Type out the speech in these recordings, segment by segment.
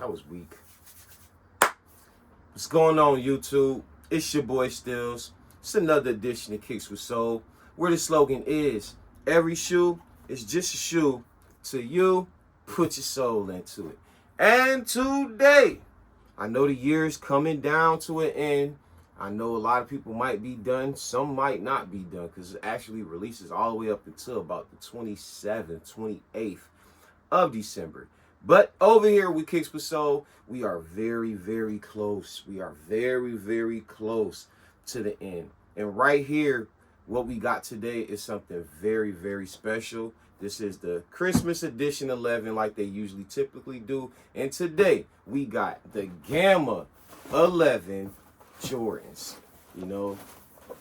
That was weak. What's going on, YouTube? It's your boy Steelez. It's another edition of Kicks with Soul, where the slogan is, every shoe is just a shoe to you. Put your soul into it. And today, I know the year is coming down to an end. I know a lot of people might be done. Some might not be done because it actually releases all the way up until about the 27th, 28th of December. But over here with Kicks with Soul, we are very, very close. We are very, very close to the end. And right here, what we got today is something very, very special. This is the Christmas edition 11 like they usually typically do. And today, we got the Gamma 11 Jordans. You know,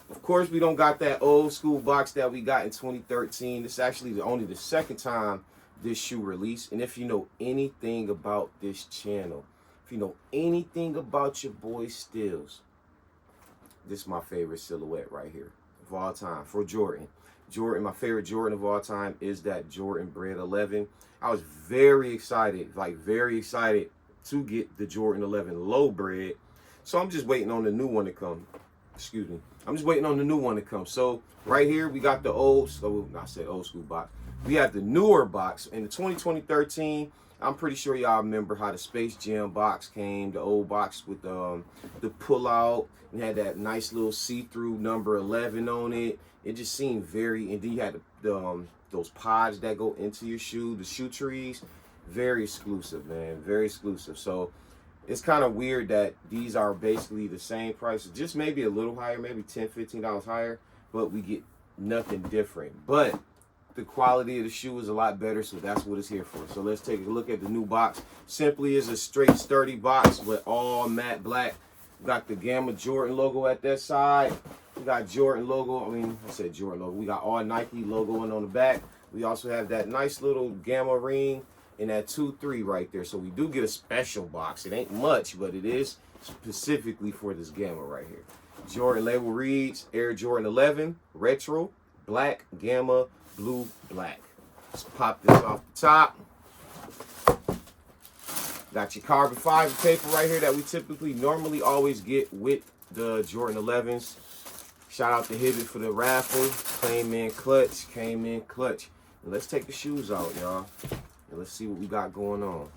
of course, we don't got that old school box that we got in 2013. It's actually only the second time this shoe released. And if you know anything about this channel, if you know anything about your boy Steelez, this is my favorite silhouette right here of all time for Jordan. My favorite Jordan of all time is that Jordan Bred 11. I was very excited, to get the Jordan 11 low bred. So I'm just waiting on the new one to come. Excuse me. I'm just waiting on the new one to come. So right here we got the old school box. We have the newer box in the 2013. I'm pretty sure y'all remember how the Space Jam box came, the old box with the pull out. It had that nice little see-through number 11 on it. It just seemed very, and then you had those pods that go into your shoe, the shoe trees. Very exclusive, man, very exclusive. So it's kind of weird that these are basically the same price, just maybe a little higher, maybe $10, $15 higher, but we get nothing different. But the quality of the shoe is a lot better, so that's what it's here for. So let's take a look at the new box. Simply is a straight sturdy box with all matte black. We got the Gamma Jordan logo at that side. We got Jordan logo, I said Jordan logo. We got all Nike logo on the back. We also have that nice little Gamma ring and that 2-3 right there. So we do get a special box. It ain't much, but it is specifically for this Gamma right here. Jordan label reads Air Jordan 11 Retro Black Gamma Blue Black. Let's pop this off the top. Got your carbon fiber paper right here that we typically normally always get with the Jordan 11s. Shout out to Hibbit for the raffle. Came in clutch. And let's take the shoes out, y'all. And let's see what we got going on.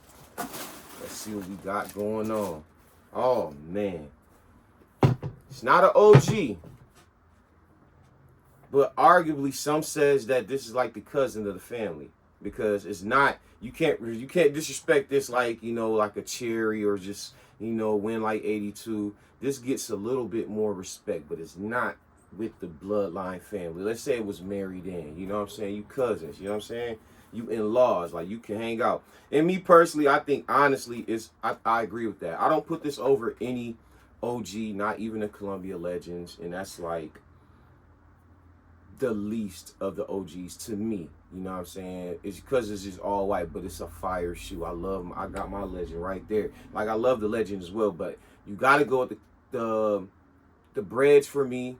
Oh, man. It's not an OG. But arguably, some says that this is like the cousin of the family. Because it's not, you can't disrespect this like, like a Cherry or just, win like 82. This gets a little bit more respect, but it's not with the bloodline family. Let's say it was married in, you know what I'm saying? You cousins, you know what I'm saying? You in-laws, like you can hang out. And me personally, I think honestly, I agree with that. I don't put this over any OG, not even the Columbia Legends, and that's like the least of the OGs to me. You know what I'm saying? It's because it's just all white, but it's a fire shoe. I got my Legend right there. Like I love the Legend as well, but you got to go with the Breds for me.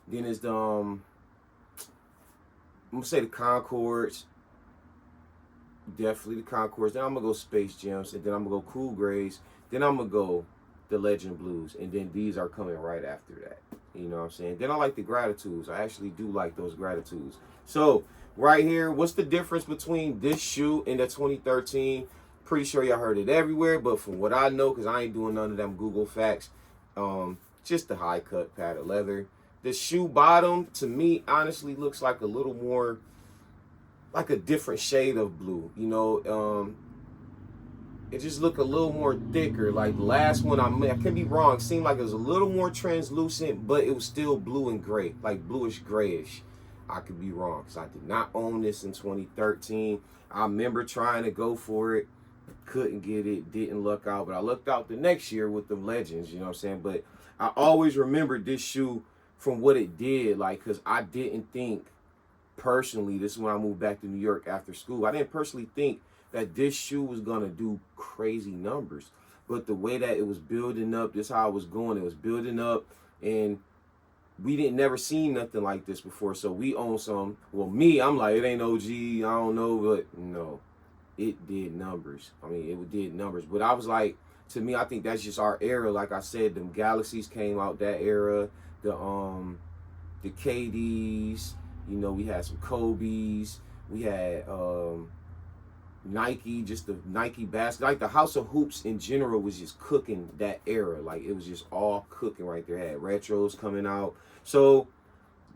Then it's the I'm gonna say the Concords. Definitely the Concords. Then I'm gonna go Space Gems, and then I'm gonna go Cool Grays. Then I'm gonna go the Legend Blues, and then these are coming right after that. You know what I'm saying? Then I like the Gratitudes. I actually do like those Gratitudes. So right here, what's the difference between this shoe and the 2013? Pretty sure y'all heard it everywhere, but from what I know, because I ain't doing none of them Google facts, just the high cut padded leather. The shoe bottom, to me, honestly looks like a little more, like a different shade of blue. It just looked a little more thicker. Like the last one, I could be wrong. It seemed like it was a little more translucent, but it was still blue and gray, like bluish grayish. I could be wrong because I did not own this in 2013. I remember trying to go for it, couldn't get it, didn't luck out. But I lucked out the next year with the Legends, you know what I'm saying? But I always remembered this shoe from what it did, like, because I didn't think personally, this is when I moved back to New York after school, I didn't personally think that this shoe was going to do crazy numbers. But the way that it was building up, this is how it was going. It was building up, and we didn't never seen nothing like this before. So we own some. Well, me, I'm like, it ain't OG, I don't know, but no. it did numbers. I mean, it did numbers. But I was like, to me, I think that's just our era. Like I said, them Galaxies came out that era. The KDs, you know, we had some Kobe's, we had Nike, just the Nike basket. Like the House of Hoops in general was just cooking that era. Like it was just all cooking right there. Had retros coming out. So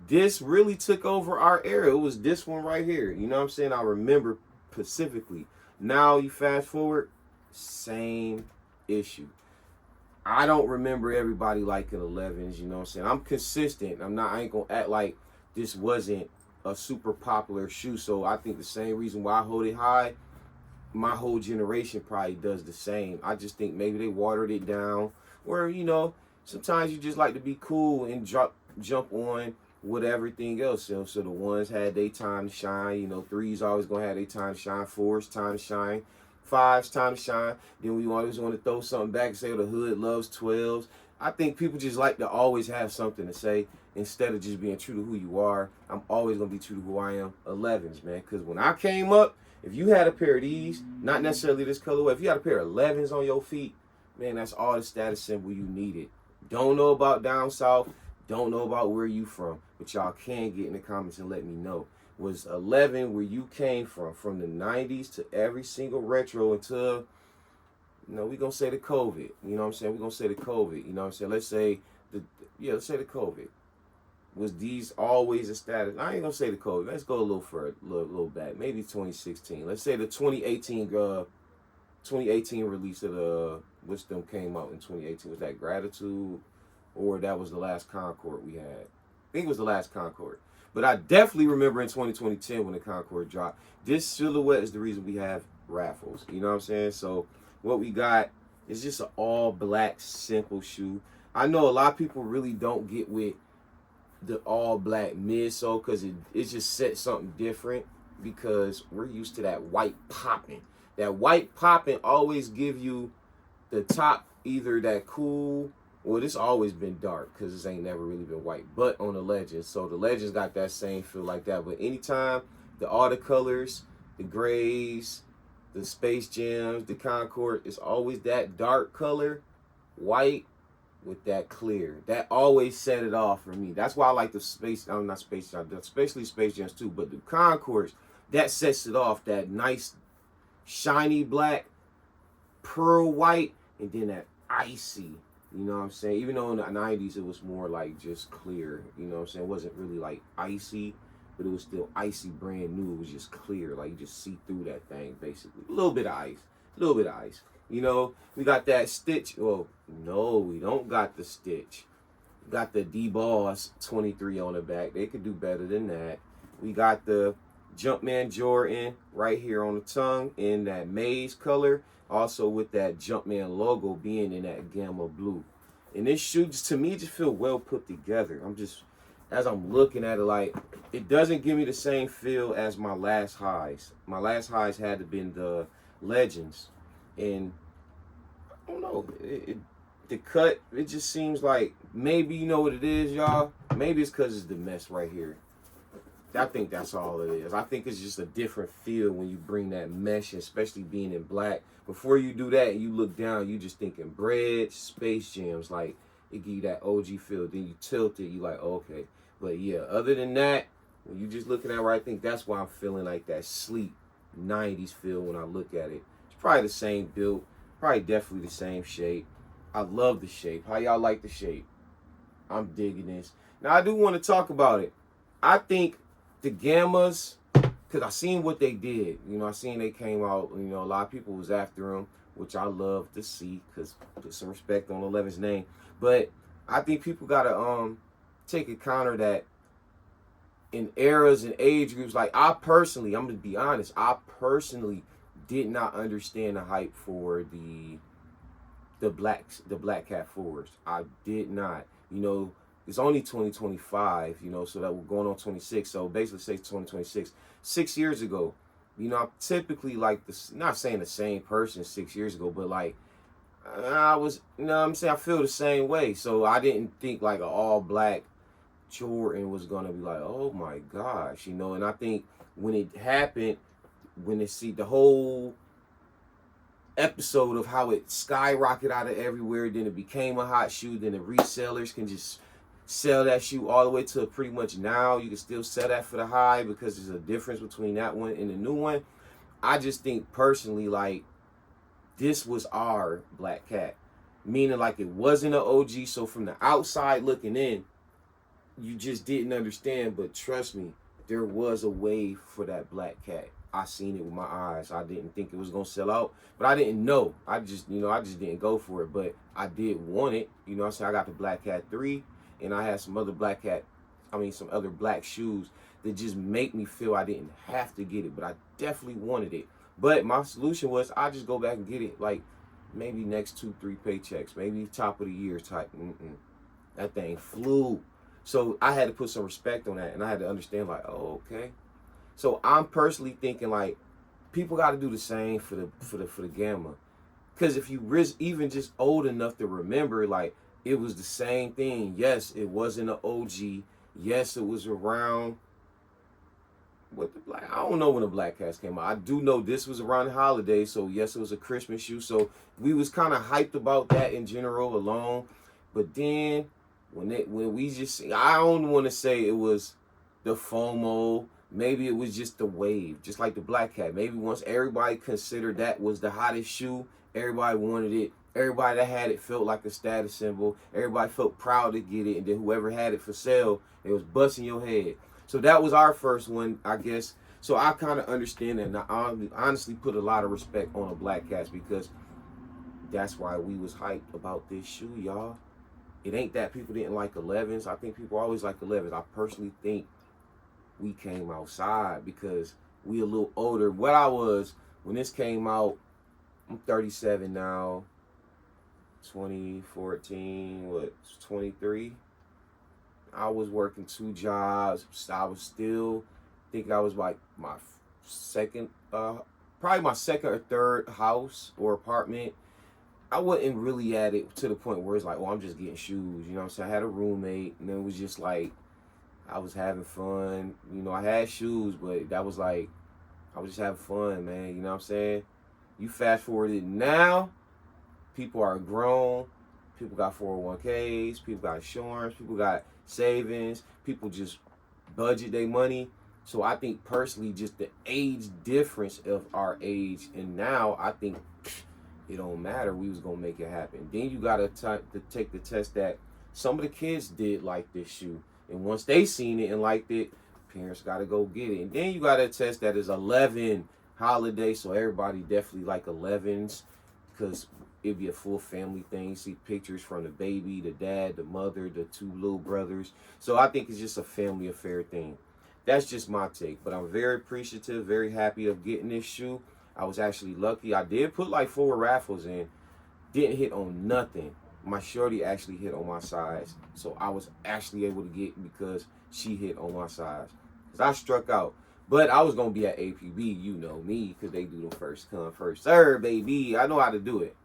this really took over our era. It was this one right here. You know what I'm saying? I remember specifically. Now you fast forward, same issue. I don't remember everybody liking 11s, you know what I'm saying? I'm consistent. I ain't gonna act like this wasn't a super popular shoe. So I think the same reason why I hold it high, my whole generation probably does the same. I just think maybe they watered it down. Or, you know, sometimes you just like to be cool and jump on with everything else. So the ones had their time to shine. You know, 3s always gonna have their time to shine. 4s time to shine. 5s time to shine. Then we always want to throw something back and say, oh, the hood loves 12s. I think people just like to always have something to say instead of just being true to who you are. I'm always going to be true to who I am. 11s, man. Because when I came up, if you had a pair of these, not necessarily this colorway, if you had a pair of 11s on your feet, man, that's all the status symbol you needed. Don't know about down south. Don't know about where you from. But y'all can get in the comments and let me know. Was 11 where you came from the 90s to every single retro until, you know, we're going to say the COVID. You know what I'm saying? We're going to say the COVID. You know what I'm saying? Let's say let's say the COVID. Was these always a status? I ain't going to say the COVID. Let's go a little further, a little back. Maybe 2016. Let's say the 2018 release of the, which them came out in 2018. Was that Gratitude? Or that was the last Concord we had? I think it was the last Concord. But I definitely remember in 2010 when the Concord dropped. This silhouette is the reason we have raffles. You know what I'm saying? So what we got is just an all black simple shoe. I know a lot of people really don't get with the all black midsole because it just sets something different because we're used to that white popping. That white popping always give you the top either that cool. Well, this always been dark because this ain't never really been white, but on the Legends. So the Legends got that same feel like that. But anytime all the colors, the grays, the Space Jams, the Concord, it's always that dark color, white with that clear. That always set it off for me. That's why I like the not Space Jams, especially Space Jams too, but the Concords, that sets it off. That nice, shiny black, pearl white, and then that icy. You know what I'm saying? Even though in the 90s it was more like just clear. You know what I'm saying? It wasn't really like icy, but it was still icy, brand new. It was just clear. Like you just see through that thing, basically. A little bit of ice. A little bit of ice. You know, we got that Stitch. Well, no, we don't got the Stitch. We got the D-Boss 23 on the back. They could do better than that. We got the Jumpman Jordan right here on the tongue in that maize color. Also with that Jumpman logo being in that gamma blue. And this shoe, just to me, just feel well put together. As I'm looking at it, like, it doesn't give me the same feel as my last highs. My last highs had to been the Legends. And, I don't know, the cut, it just seems like, maybe you know what it is, y'all? Maybe it's because it's the mess right here. I think that's all it is. I think it's just a different feel when you bring that mesh, especially being in black. Before you do that and you look down, you just thinking bread, Space Jams. Like, it give you that OG feel. Then you tilt it, you like, okay. But yeah, other than that, when you just looking at it, I think that's why I'm feeling like that sleek 90s feel when I look at it. It's probably the same build. Probably definitely the same shape. I love the shape. How y'all like the shape? I'm digging this. Now, I do want to talk about it. I think the Gammas, because I seen what they did. You know, I seen they came out, you know, a lot of people was after them, which I love to see because put some respect on 11's name. But I think people got to take account of that in eras and age groups. Like, I personally, I'm going to be honest, I personally did not understand the hype for the Black Cat 4s. I did not. You know, it's only 2025, you know, so that we're going on 26. So basically say 2026. 6 years ago, you know, I'm typically like this, not saying the same person 6 years ago, but like I was, you know what I'm saying? I feel the same way. So I didn't think like an all black Jordan was going to be like, oh my gosh, you know, and I think when it happened, when they see the whole episode of how it skyrocketed out of everywhere, then it became a hot shoe, then the resellers can just sell that shoe all the way to pretty much now. You can still sell that for the high because there's a difference between that one and the new one. I just think personally, like, this was our black cat, meaning like it wasn't an OG. So from the outside looking in, you just didn't understand. But trust me, there was a wave for that black cat. I seen it with my eyes. I didn't think it was gonna sell out, but I didn't know. I just didn't go for it. But I did want it. You know what I'm saying? I got the Black Cat 3, and I had some other some other black shoes that just make me feel I didn't have to get it, but I definitely wanted it. But my solution was I just go back and get it, like maybe next 2-3 paychecks, maybe top of the year type. That thing flew. So I had to put some respect on that, and I had to understand, like, oh, okay. So I'm personally thinking, like, people got to do the same for the Gamma, because if you even just old enough to remember, like, it was the same thing. Yes, it wasn't an OG. Yes, it was around I don't know when the Black Cats came out. I do know this was around the holidays, so yes, it was a Christmas shoe. So we was kind of hyped about that in general alone. But then when we just, I don't want to say it was the FOMO. Maybe it was just the wave, just like the Black Cat. Maybe once everybody considered that was the hottest shoe, everybody wanted it. Everybody that had it felt like a status symbol. Everybody felt proud to get it. And then whoever had it for sale, it was busting your head. So that was our first one, I guess. So I kind of understand that. And I honestly put a lot of respect on the Black Cats, because that's why we was hyped about this shoe, y'all. It ain't that people didn't like 11s. I think people always like 11s. I personally think we came outside because we a little older. What I was, when this came out, I'm 37 now. 2014, 23. I was working 2 jobs. I was still, I was like my second, probably my second or third house or apartment. I wasn't really at it to the point where it's like, oh, I'm just getting shoes. You know what I'm saying? I had a roommate, and it was just like, I was having fun. You know, I had shoes, but that was like, I was just having fun, man. You know what I'm saying? You fast forward it now, people are grown. People got 401ks. People got insurance. People got savings. People just budget their money. So I think personally, just the age difference of our age and now, I think it don't matter. We was gonna make it happen. Then you gotta take the test that some of the kids did like this shoe, and once they seen it and liked it, parents gotta go get it. And then you gotta test that it's 11 holiday, so everybody definitely like 11s, because it'd be a full family thing. See pictures from the baby, the dad, the mother, the 2 little brothers. So I think it's just a family affair thing. That's just my take. But I'm very appreciative, very happy of getting this shoe. I was actually lucky. I did put like 4 raffles in. Didn't hit on nothing. My shorty actually hit on my size. So I was actually able to get because she hit on my size. Because I struck out. But I was going to be at APB, you know me, because they do the first come, first serve, baby. I know how to do it.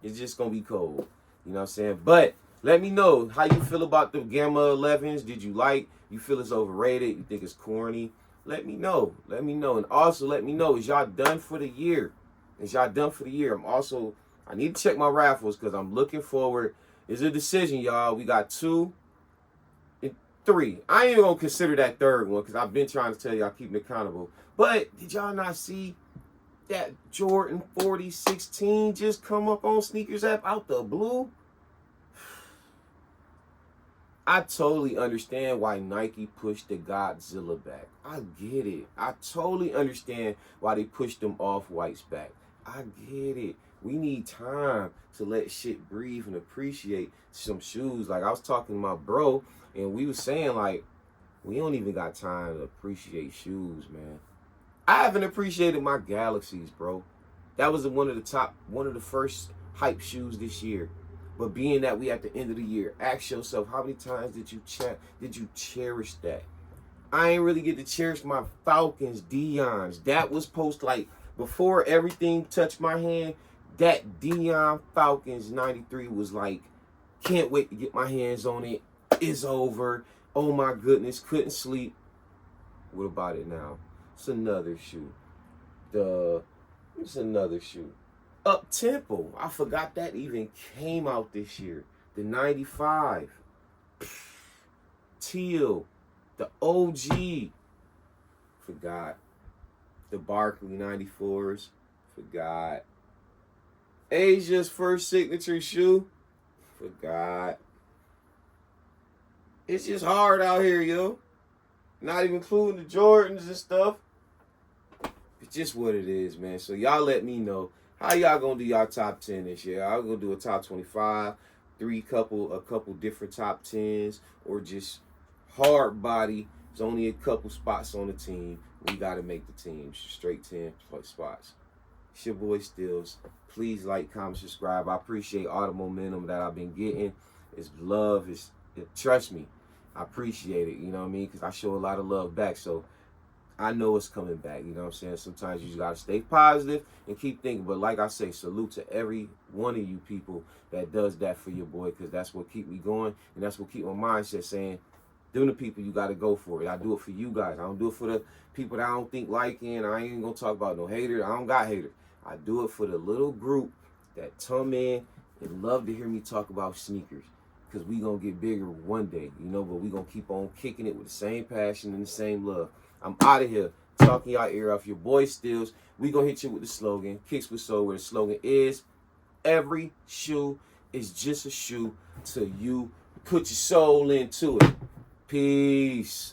It's just going to be cold. You know what I'm saying? But let me know how you feel about the Gamma 11s. Did you like? You feel it's overrated? You think it's corny? Let me know. Let me know. And also let me know, is y'all done for the year? I need to check my raffles because I'm looking forward. It's a decision, y'all. We got 2 and 3. I ain't even going to consider that third one because I've been trying to tell y'all, keep me accountable. But did y'all not see that Jordan 4016 just come up on Sneakers app out the blue? I totally understand why Nike pushed the Godzilla back. I get it. I totally understand why they pushed them Off-Whites back. I get it. We need time to let shit breathe and appreciate some shoes. Like I was talking to my bro, and we was saying like, we don't even got time to appreciate shoes, man. I haven't appreciated my Galaxies, bro. That was one of the first hype shoes this year. But being that we at the end of the year, ask yourself, how many times did you cherish that? I ain't really get to cherish my Falcons, Dion's. That was post like before everything touched my hand. That Dion Falcons 93 was like, can't wait to get my hands on it. It's over. Oh my goodness, couldn't sleep. What about it now? It's another shoe. It's another shoe. Up Tempo. I forgot that even came out this year. The 95. Teal. The OG. Forgot. The Barkley 94s. Forgot. Asia's first signature shoe. Forgot. It's just hard out here, yo. Not even including the Jordans and stuff. It's just what it is, man. So y'all let me know how y'all gonna do y'all top 10 this year. I'm gonna do a top 25, a couple different top 10s, or just hard body. There's only a couple spots on the team. We gotta make the team straight 10 spots. It's your boy steelez. Please like, comment, subscribe. I appreciate all the momentum that I've been getting. It's love. Trust me, I appreciate it. You know what I mean? Because I show a lot of love back. So I know it's coming back. You know what I'm saying? Sometimes you just got to stay positive and keep thinking. But like I say, salute to every one of you people that does that for your boy, because that's what keep me going. And that's what keep my mindset saying, them the people you got to go for it. I do it for you guys. I don't do it for the people that I don't think liking. I ain't going to talk about no hater. I don't got haters. I do it for the little group that come in and love to hear me talk about sneakers. Because we going to get bigger one day, you know, but we going to keep on kicking it with the same passion and the same love. I'm out of here talking y'all ear off. Your boy steelez. We going to hit you with the slogan, KickzWitSoul, where the slogan is, every shoe is just a shoe till you put your soul into it. Peace.